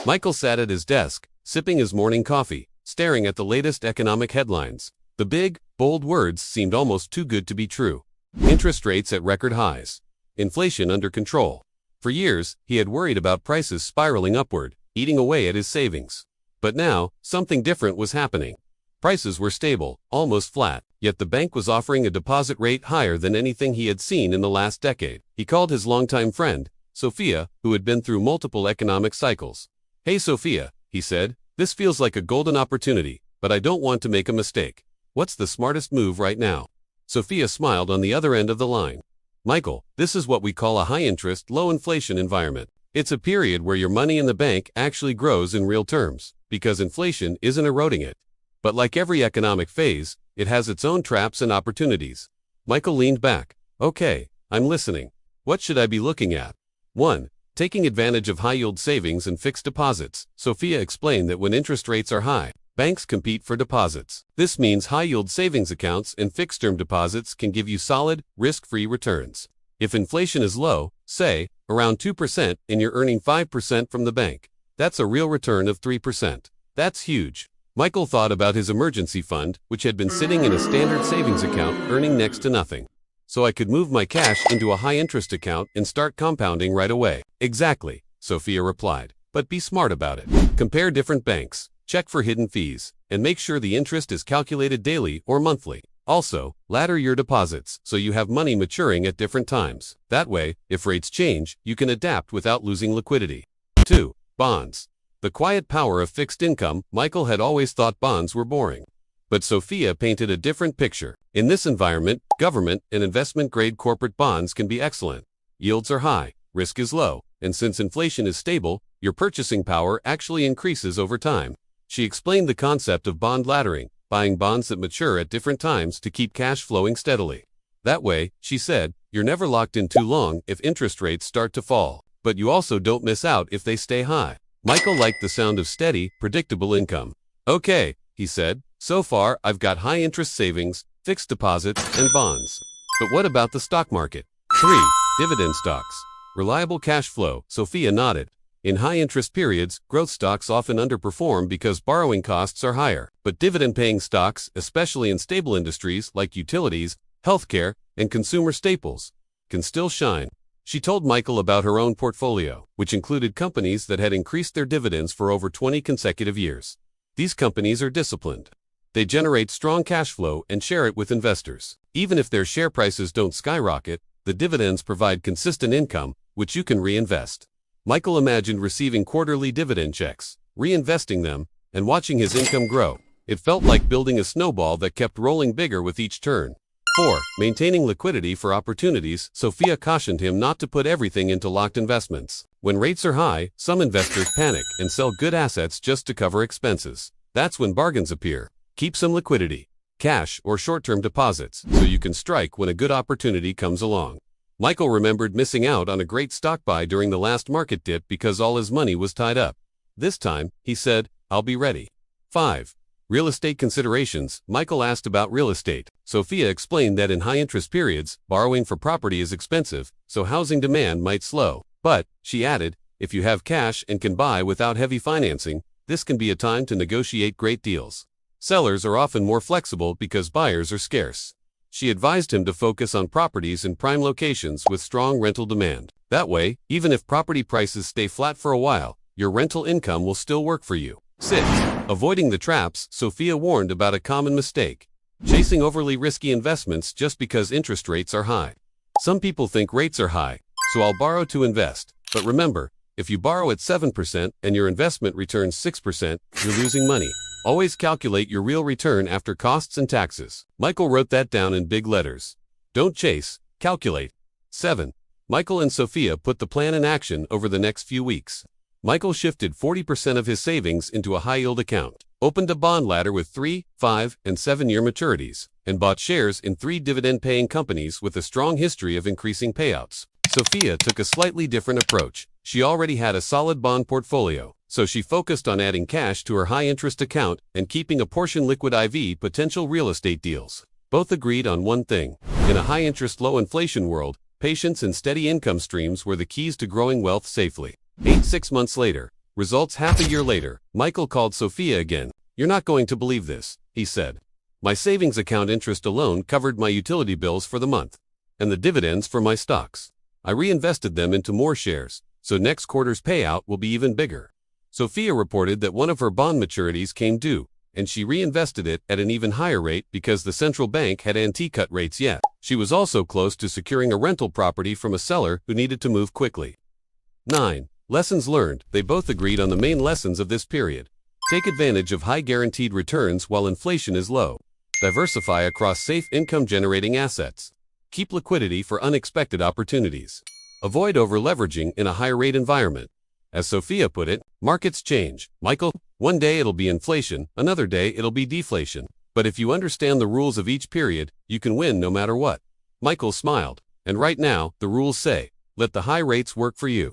Michael sat at his desk, sipping his morning coffee, staring at the latest economic headlines. The big, bold words seemed almost too good to be true. Interest rates at record highs. Inflation under control. For years, he had worried about prices spiraling upward, eating away at his savings. But now, something different was happening. Prices were stable, almost flat, yet the bank was offering a deposit rate higher than anything he had seen in the last decade. He called his longtime friend, Sophia, who had been through multiple economic cycles. "Hey Sophia," he said, "this feels like a golden opportunity, but I don't want to make a mistake. What's the smartest move right now?" Sophia smiled on the other end of the line. "Michael, this is what we call a high-interest, low-inflation environment. It's a period where your money in the bank actually grows in real terms, because inflation isn't eroding it. But like every economic phase, it has its own traps and opportunities." Michael leaned back. "Okay, I'm listening. What should I be looking at?" 1. Taking advantage of high-yield savings and fixed deposits. Sophia explained that when interest rates are high, banks compete for deposits. This means high-yield savings accounts and fixed-term deposits can give you solid, risk-free returns. If inflation is low, say, around 2%, and you're earning 5% from the bank, that's a real return of 3%. That's huge. Michael thought about his emergency fund, which had been sitting in a standard savings account earning next to nothing. "So I could move my cash into a high-interest account and start compounding right away." "Exactly," Sophia replied. "But be smart about it. Compare different banks, check for hidden fees, and make sure the interest is calculated daily or monthly. Also, ladder your deposits so you have money maturing at different times. That way, if rates change, you can adapt without losing liquidity." 2. Bonds. The quiet power of fixed income. Michael had always thought bonds were boring. But Sophia painted a different picture. In this environment, government and investment-grade corporate bonds can be excellent. Yields are high, risk is low, and since inflation is stable, your purchasing power actually increases over time. She explained the concept of bond laddering, buying bonds that mature at different times to keep cash flowing steadily. That way, she said, you're never locked in too long if interest rates start to fall, but you also don't miss out if they stay high. Michael liked the sound of steady, predictable income. "Okay," he said, "so far I've got high-interest savings, fixed deposits, and bonds. But what about the stock market?" 3. Dividend stocks. Reliable cash flow. Sophia nodded. In high-interest periods, growth stocks often underperform because borrowing costs are higher. But dividend-paying stocks, especially in stable industries like utilities, healthcare, and consumer staples, can still shine. She told Michael about her own portfolio, which included companies that had increased their dividends for over 20 consecutive years. These companies are disciplined. They generate strong cash flow and share it with investors. Even if their share prices don't skyrocket, the dividends provide consistent income, which you can reinvest. Michael imagined receiving quarterly dividend checks, reinvesting them, and watching his income grow. It felt like building a snowball that kept rolling bigger with each turn. 4. Maintaining liquidity for opportunities. Sophia cautioned him not to put everything into locked investments. When rates are high, some investors panic and sell good assets just to cover expenses. That's when bargains appear. Keep some liquidity, cash or short-term deposits, so you can strike when a good opportunity comes along. Michael remembered missing out on a great stock buy during the last market dip because all his money was tied up. This time, he said, "I'll be ready." 5. Real estate considerations. Michael asked about real estate. Sophia explained that in high-interest periods, borrowing for property is expensive, so housing demand might slow. But, she added, if you have cash and can buy without heavy financing, this can be a time to negotiate great deals. Sellers are often more flexible because buyers are scarce. She advised him to focus on properties in prime locations with strong rental demand. That way, even if property prices stay flat for a while, your rental income will still work for you. 6. Avoiding the traps. Sophia warned about a common mistake: chasing overly risky investments just because interest rates are high. Some people think rates are high, so I'll borrow to invest. But remember, if you borrow at 7% and your investment returns 6%, you're losing money. Always calculate your real return after costs and taxes. Michael wrote that down in big letters. Don't chase, calculate. 7. Michael and Sophia put the plan in action over the next few weeks. Michael shifted 40% of his savings into a high-yield account, opened a bond ladder with 3, 5, and 7-year maturities, and bought shares in 3 dividend-paying companies with a strong history of increasing payouts. Sophia took a slightly different approach. She already had a solid bond portfolio, so she focused on adding cash to her high-interest account and keeping a portion liquid IV potential real estate deals. Both agreed on one thing: in a high-interest, low-inflation world, patience and steady income streams were the keys to growing wealth safely. 6 months later, Results half a year later, Michael called Sophia again. "You're not going to believe this," he said. "My savings account interest alone covered my utility bills for the month, and the dividends for my stocks. I reinvested them into more shares, so next quarter's payout will be even bigger." Sophia reported that one of her bond maturities came due, and she reinvested it at an even higher rate because the central bank had anti-cut rates yet. She was also close to securing a rental property from a seller who needed to move quickly. 9. Lessons learned. They both agreed on the main lessons of this period. Take advantage of high guaranteed returns while inflation is low. Diversify across safe income-generating assets. Keep liquidity for unexpected opportunities. Avoid over-leveraging in a high-rate environment. As Sophia put it, markets change. Michael, one day it'll be inflation, another day it'll be deflation. But if you understand the rules of each period, you can win no matter what. Michael smiled. And right now, the rules say, let the high rates work for you.